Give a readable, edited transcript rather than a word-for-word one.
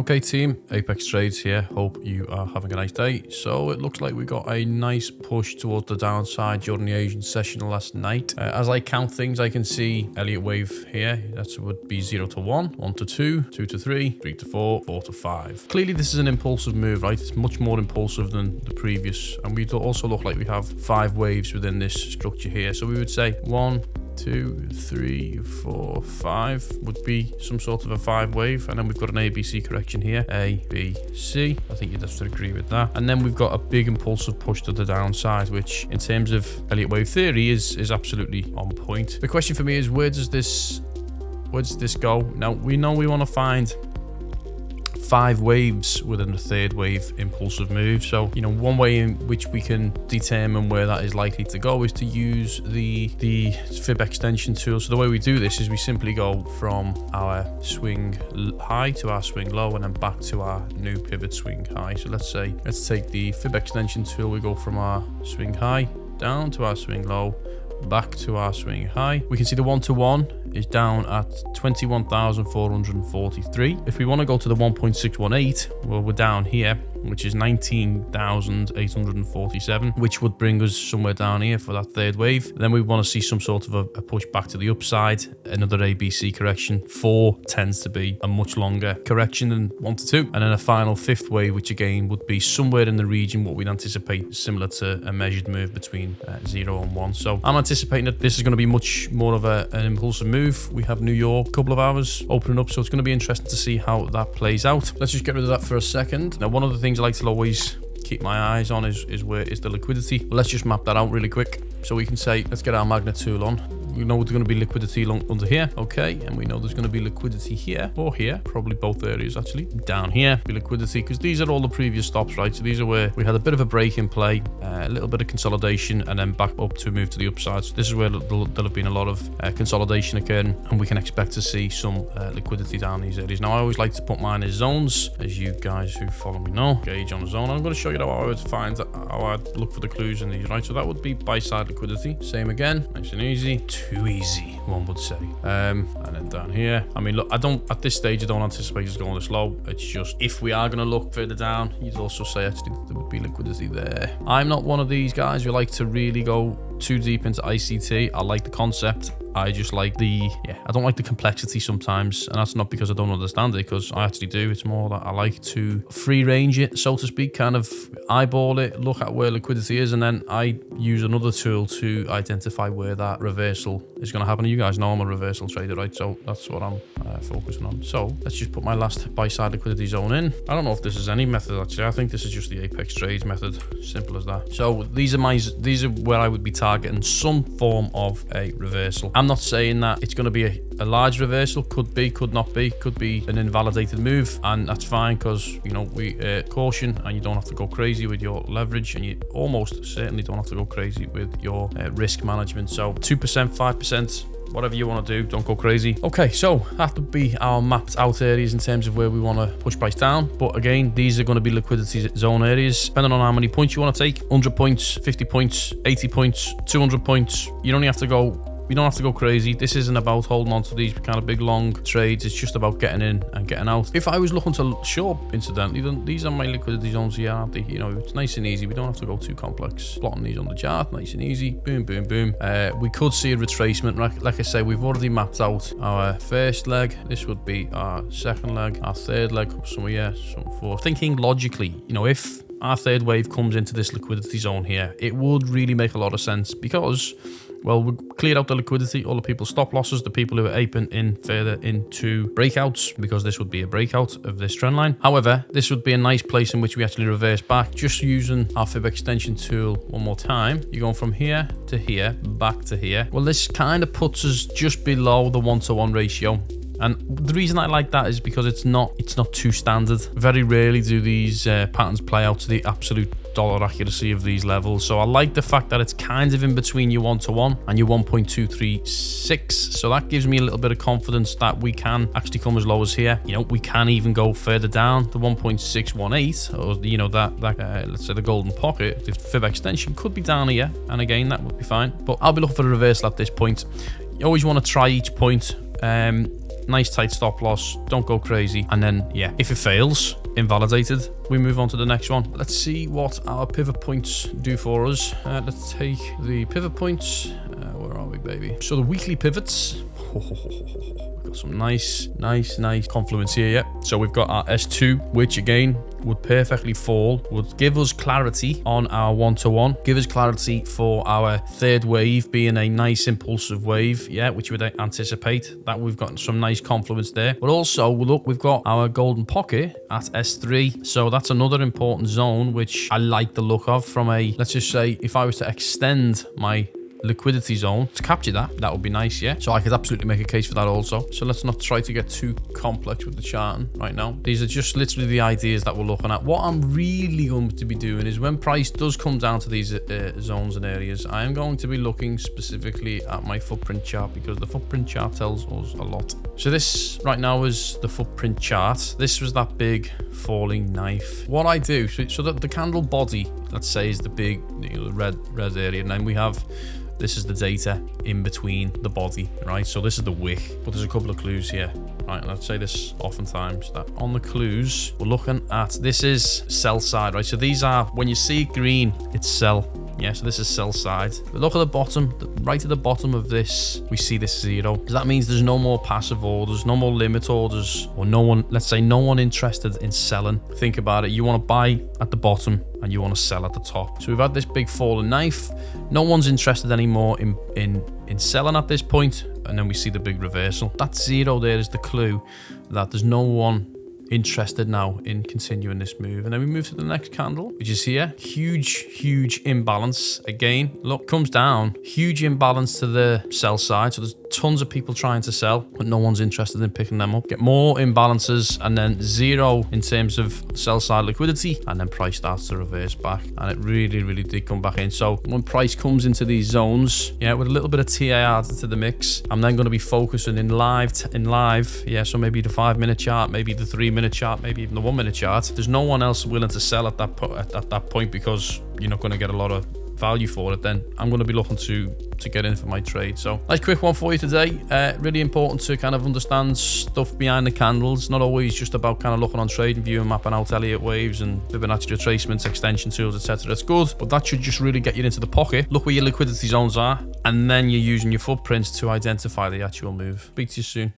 Okay team, Apex Trades here. Hope you are having a nice day. So it looks like we got a nice push towards the downside during the Asian session last night. As I count things, I can see Elliot wave here. That would be 0 to 1, 1 to 2, 2 to 3, 3 to 4, 4 to 5. Clearly this is an impulsive move, right? It's much more impulsive than the previous. And we also look like we have 5 waves within this structure here. So we would say 1, 2, 3, 4, 5 would be some sort of a 5 wave, and then we've got an ABC correction here, A, B, C. I think you'd have to agree with that. And then we've got a big impulsive push to the downside, which in terms of Elliott wave theory is absolutely on point. The question for me is, where does this go? Now we know we want to find 5 waves within the third wave impulsive move. So, you know, one way in which we can determine where that is likely to go is to use the fib extension tool. So the way we do this is we simply go from our swing high to our swing low and then back to our new pivot swing high. So let's take the fib extension tool. We go from our swing high down to our swing low, back to our swing high. We can see the 1-to-1 is down at 21,443. If we want to go to the 1.618, well, we're down here, which is 19,847, which would bring us somewhere down here for that third wave. Then we want to see some sort of a push back to the upside, another ABC correction. 4 tends to be a much longer correction than 1 to 2. And then a final 5th wave, which again would be somewhere in the region what we'd anticipate, similar to a measured move between 0 and 1. So I'm anticipating that this is going to be much more of an impulsive move. We have New York, a couple of hours opening up, so it's going to be interesting to see how that plays out. Let's just get rid of that for a second. Now, one of the things I like to always keep my eyes on is where is the liquidity. Let's just map that out really quick. So we can say, let's get our magnet tool on. We know there's going to be liquidity under here, okay, and we know there's going to be liquidity here or here, probably both areas actually. Down here, be liquidity, because these are all the previous stops, right? So these are where we had a bit of a break in play, a little bit of consolidation, and then back up to move to the upside. So this is where there'll have been a lot of consolidation occurring, and we can expect to see some liquidity down these areas. Now, I always like to put mine as zones, as you guys who follow me know. Gauge on a zone. I'm going to show you how I would find, how I'd look for the clues in these, right? So that would be buy side liquidity. Same again, nice and easy. Too easy, one would say. And then down here, I mean, look, at this stage, I don't anticipate it's going this low. It's just, if we are going to look further down, you'd also say actually there would be liquidity there. I'm not one of these guys who like to really go too deep into ICT. I like the concept. I just like I don't like the complexity sometimes, and that's not because I don't understand it, because I actually do. It's more that I like to free range it, so to speak, kind of eyeball it, look at where liquidity is, and then I use another tool to identify where that reversal is going to happen. You guys know I'm a reversal trader, right? So that's what I'm focusing on. So let's just put my last buy side liquidity zone in. I don't know if this is any method actually. I think this is just the Apex Trades method. Simple as that. So these are where I would be targeting some form of a reversal. I'm not saying that it's going to be a large reversal. Could be, could not be, could be an invalidated move, and that's fine, because, you know, we caution, and you don't have to go crazy with your leverage, and you almost certainly don't have to go crazy with your risk management. So 2%, 5%, whatever you want to do, don't go crazy. Okay, so that would be our mapped out areas in terms of where we want to push price down. But again, these are going to be liquidity zone areas, depending on how many points you want to take. 100 points, 50 points, 80 points, 200 points. You don't have to go crazy. This isn't about holding on to these kind of big long trades. It's just about getting in and getting out. If I was looking to short, incidentally, then these are my liquidity zones here, aren't they? You know, it's nice and easy. We don't have to go too complex. Plotting these on the chart, nice and easy. Boom, boom, boom. We could see a retracement. Like I say, we've already mapped out our first leg. This would be our second leg, our third leg, somewhere here, some fourth. Thinking logically, you know, if our third wave comes into this liquidity zone here, it would really make a lot of sense, because, well, we cleared out the liquidity, all the people's stop losses, the people who are aping in further into breakouts, because this would be a breakout of this trend line. However, this would be a nice place in which we actually reverse back, just using our fib extension tool one more time. You're going from here to here, back to here. Well, this kind of puts us just below the 1-to-1 ratio. And the reason I like that is because it's not too standard. Very rarely do these patterns play out to the absolute dollar accuracy of these levels. So I like the fact that it's kind of in between your 1-to-1 and your 1.236. So that gives me a little bit of confidence that we can actually come as low as here. You know, we can even go further down. The 1.618, or, you know, that let's say the golden pocket, the fib extension could be down here, and again, that would be fine. But I'll be looking for a reversal at this point. You always want to try each point. nice tight stop loss, don't go crazy. And then, yeah, if it fails, invalidated, we move on to the next one. Let's see what our pivot points do for us. Let's take the pivot points. Where are we, baby? So the weekly pivots. We've got some nice confluence here, yeah. So we've got our S2, which again would perfectly fall, would give us clarity on our 1-to-1, give us clarity for our third wave being a nice impulsive wave, yeah, which you would anticipate that we've got some nice confluence there. But also, look, we've got our golden pocket at S3, so that's another important zone which I like the look of from a, let's just say, if I was to extend my liquidity zone to capture that would be nice, yeah. So I could absolutely make a case for that also. So let's not try to get too complex with the charting right now. These are just literally the ideas that we're looking at. What I'm really going to be doing is when price does come down to these zones and areas, I am going to be looking specifically at my footprint chart, because the footprint chart tells us a lot. So this right now is the footprint chart. This was that big falling knife. What I do, so that the candle body, let's say, is the big, you know, red area, and then we have, this is the data in between the body, right? So this is the wick, but there's a couple of clues here, right? And I'd say this oftentimes, that on the clues, we're looking at, this is sell side, right? So these are, when you see green, it's sell. Yeah, so this is sell side. But look at the bottom, right at the bottom of this, we see this 0. So that means there's no more passive orders, no more limit orders, or no one, let's say no one interested in selling. Think about it. You want to buy at the bottom and you want to sell at the top. So we've had this big falling knife. No one's interested anymore in selling at this point. And then we see the big reversal. That 0 there is the clue that there's no one interested now in continuing this move. And then we move to the next candle, which is here. Huge imbalance again. Look, comes down, huge imbalance to the sell side. So there's tons of people trying to sell, but no one's interested in picking them up. Get more imbalances, and then 0 in terms of sell side liquidity, and then price starts to reverse back, and it really did come back in. So when price comes into these zones, yeah, with a little bit of TA added to the mix, I'm then going to be focusing in live, yeah. So maybe the 5-minute chart, maybe the 3-minute chart, maybe even the 1-minute chart. There's no one else willing to sell at that point, because you're not going to get a lot of value for it. Then I'm going to be looking to get in for my trade. So nice quick one for you today. Really important to kind of understand stuff behind the candles. Not always just about kind of looking on TradingView and mapping out Elliot waves and Fibonacci retracements, extension tools, etc. It's good, but that should just really get you into the pocket. Look where your liquidity zones are, and then you're using your footprints to identify the actual move. Speak to you soon.